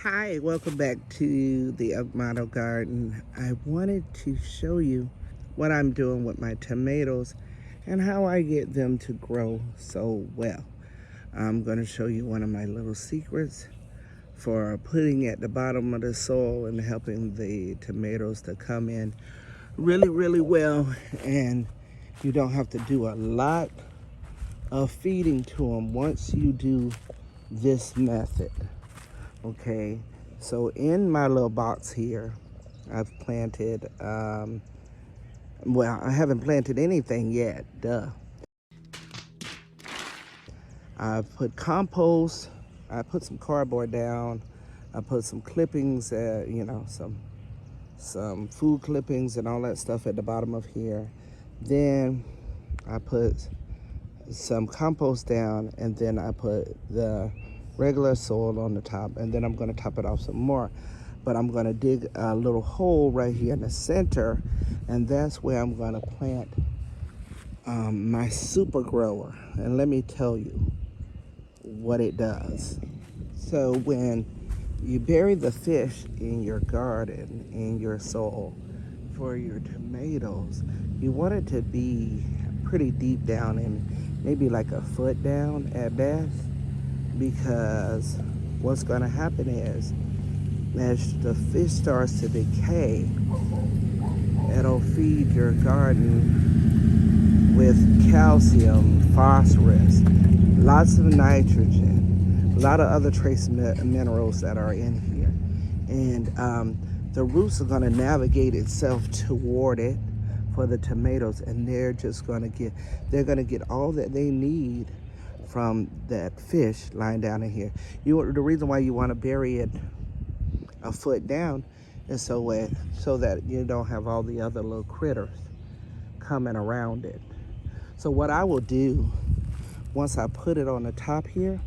Hi, welcome back to the Agmano Garden. I wanted to show you what I'm doing with my tomatoes and how I get them to grow so well. I'm going to show you one of my little secrets for putting at the bottom of the soil and helping the tomatoes to come in really well, and you don't have to do a lot of feeding to them once you do this method. Okay, so in my little box here, I've planted, well, I haven't planted anything yet, duh. I put compost, I put some cardboard down, I put some clippings, some food clippings and all that stuff at the bottom of here. Then I put some compost down, and then I put the regular soil on the top, and then I'm going to top it off some more. But I'm going to dig a little hole right here in the center, and that's where I'm going to plant my super grower. And let me tell you what it does. So when you bury the fish in your garden, in your soil, for your tomatoes, you want it to be pretty deep down, and maybe like a foot down at best, because what's going to happen is as the fish starts to decay, it'll feed your garden with calcium, phosphorus, lots of nitrogen, a lot of other trace minerals that are in here. And the roots are going to navigate itself toward it for the tomatoes, and they're going to get all that they need from that fish lying down in here. The reason why you want to bury it a foot down is so that you don't have all the other little critters coming around it. So what I will do, once I put it on the top here,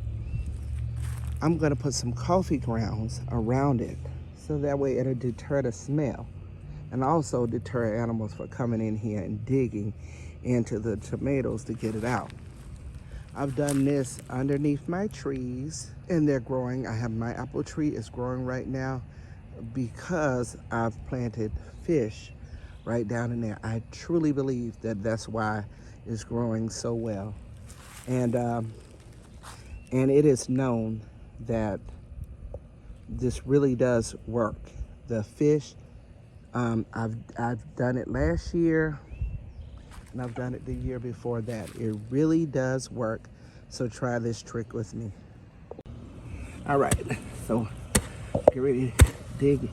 I'm going to put some coffee grounds around it, so that way it'll deter the smell and also deter animals from coming in here and digging into the tomatoes to get it out. I've done this underneath my trees, and they're growing. I have my apple tree is growing right now because I've planted fish right down in there. I truly believe that that's why it's growing so well. And it is known that this really does work. The fish, I've done it last year, and I've done it the year before that. It really does work. So try this trick with me. All right, so get ready to dig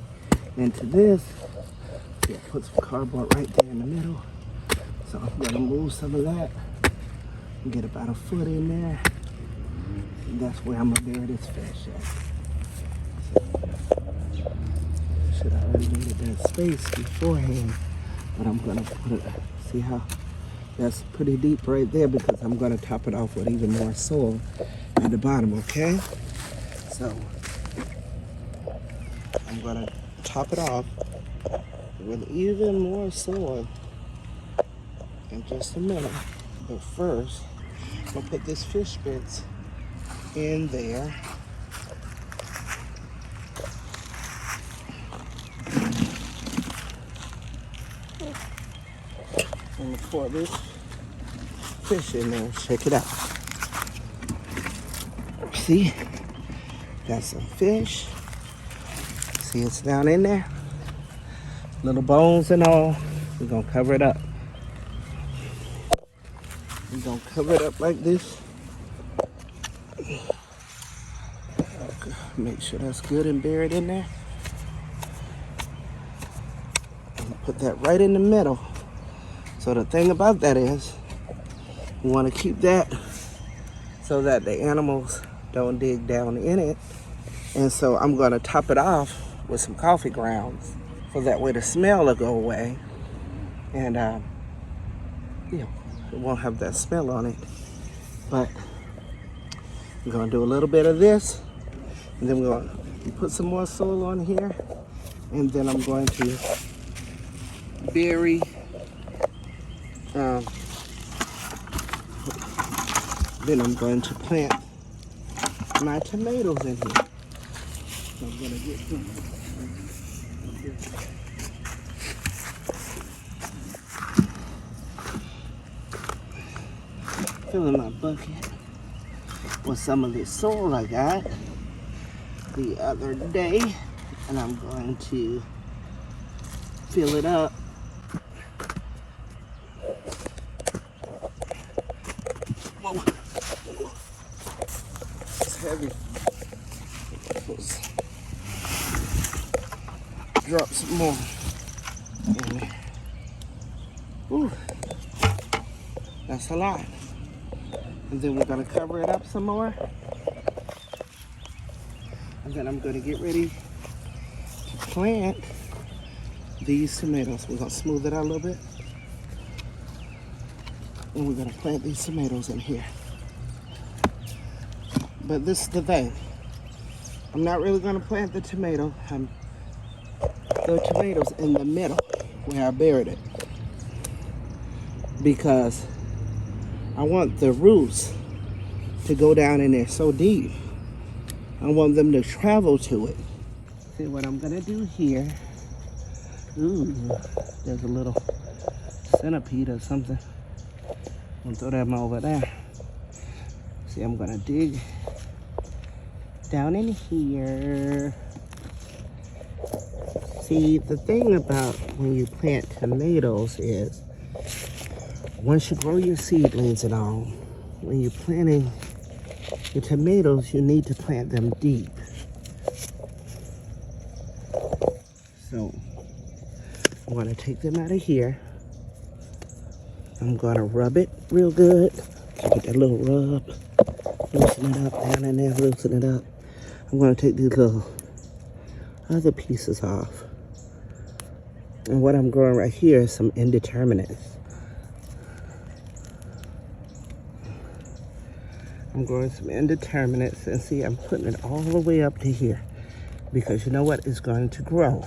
into this. Yeah, put some cardboard right there in the middle. So I'm gonna move some of that and get about a foot in there. And that's where I'm gonna bury this fish at. Should have already made that space beforehand, but I'm gonna put it, see how that's pretty deep right there, because I'm going to top it off with even more soil at the bottom, okay? So I'm going to top it off with even more soil in just a minute. But first, I'm going to put this fish bits in there. And pour this fish in there. Check it out. See? Got some fish. See, it's down in there. Little bones and all. We're going to cover it up. We're going to cover it up like this. Make sure that's good and buried in there. And put that right in the middle. So the thing about that is, we want to keep that so that the animals don't dig down in it. And so I'm going to top it off with some coffee grounds, so that way the smell will go away, and it won't have that smell on it. But we're going to do a little bit of this, and then we're going to put some more soil on here, and then I'm going to bury then I'm going to plant my tomatoes in here. So I'm gonna get some up here. Filling my bucket with some of this soil I got the other day, and I'm going to fill it up. Whoa. It's heavy. Let's drop some more in there. Ooh, that's a lot. And then we're gonna cover it up some more. And then I'm gonna get ready to plant these tomatoes. We're gonna smooth it out a little bit. And we're gonna plant these tomatoes in here. But this is the thing. I'm not really gonna plant the tomatoes in the middle where I buried it. Because I want the roots to go down in there so deep. I want them to travel to it. See what I'm gonna do here. Ooh, there's a little centipede or something. I'm gonna throw them over there. See, I'm gonna dig down in here. See, the thing about when you plant tomatoes is, once you grow your seedlings and all, when you're planting your tomatoes, you need to plant them deep. So, I'm gonna take them out of here. I'm gonna rub it real good. Get that little rub. Loosen it up down in there, loosen it up. I'm gonna take these little other pieces off. And what I'm growing right here is some indeterminates. I'm growing some indeterminates, and see, I'm putting it all the way up to here because you know what? It's going to grow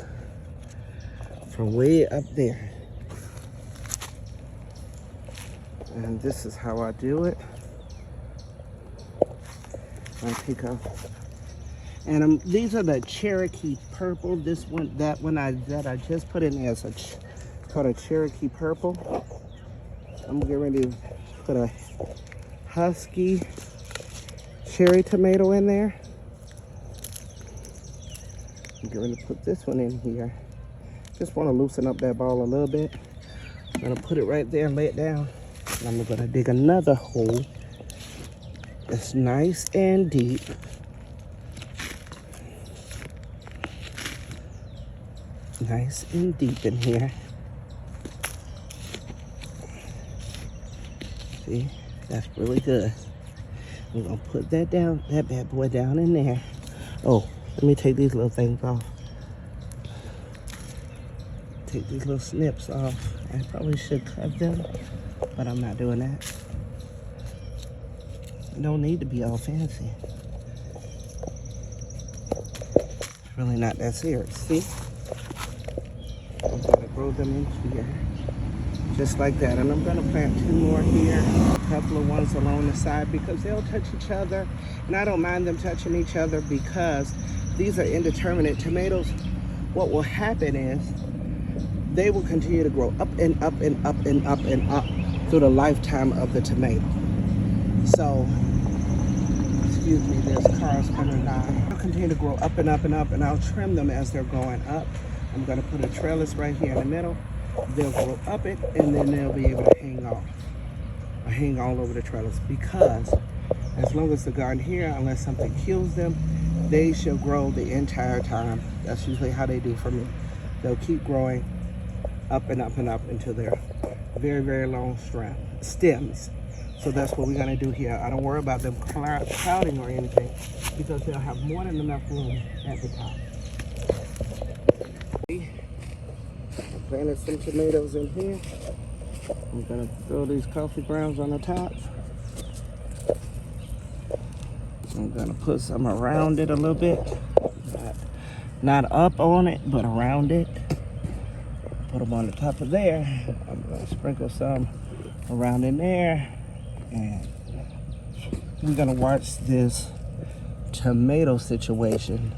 from way up there. And this is how I do it. I take off, and these are the Cherokee purple. This one, that I just put in there is called a Cherokee purple. I'm getting ready to put a Husky cherry tomato in there. I'm going to put this one in here. Just want to loosen up that ball a little bit. I'm going to put it right there and lay it down. And I'm going to dig another hole that's nice and deep. Nice and deep in here. See, that's really good. I'm gonna put that down, that bad boy down in there. Oh, let me take these little things off. Take these little snips off. I probably should cut them, but I'm not doing that. You don't need to be all fancy. It's really not that serious, see? I'm gonna grow them in here. Just like that. And I'm gonna plant 2 more here, a couple of ones along the side because they'll touch each other. And I don't mind them touching each other because these are indeterminate tomatoes. What will happen is they will continue to grow up and up and up and up and up through the lifetime of the tomato. So, excuse me, there's cars coming by. They'll continue to grow up and up and up, and I'll trim them as they're going up. I'm gonna put a trellis right here in the middle. They'll grow up it, and then they'll be able to hang off, or hang all over the trellis, because as long as the garden here, unless something kills them, they shall grow the entire time. That's usually how they do for me. They'll keep growing up and up and up until they're very, very long stems. So that's what we're gonna do here. I don't worry about them crowding or anything because they'll have more than enough room at the top. I planted some tomatoes in here. I'm gonna throw these coffee grounds on the top. I'm gonna put some around it a little bit. Not up on it, but around it. Put them on the top of there. I'm gonna sprinkle some around in there. And we're gonna watch this tomato situation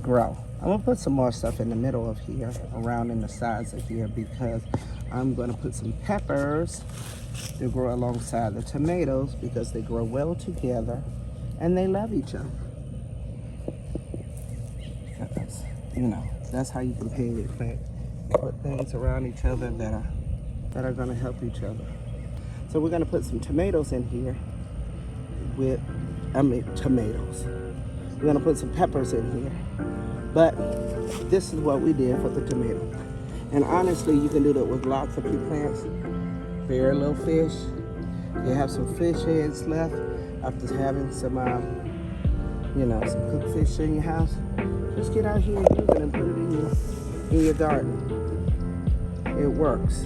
grow. I'm gonna put some more stuff in the middle of here, around in the sides of here, because I'm gonna put some peppers to grow alongside the tomatoes because they grow well together and they love each other. Because, you know, that's how you can pay plant. Put things around each other that are gonna help each other. So we're gonna put some tomatoes in here tomatoes. We're gonna put some peppers in here. But this is what we did for the tomato. And honestly, you can do that with lots of pea plants. Very little fish. You have some fish heads left after having some, some cooked fish in your house. Just get out here and use it and put it in your garden. It works.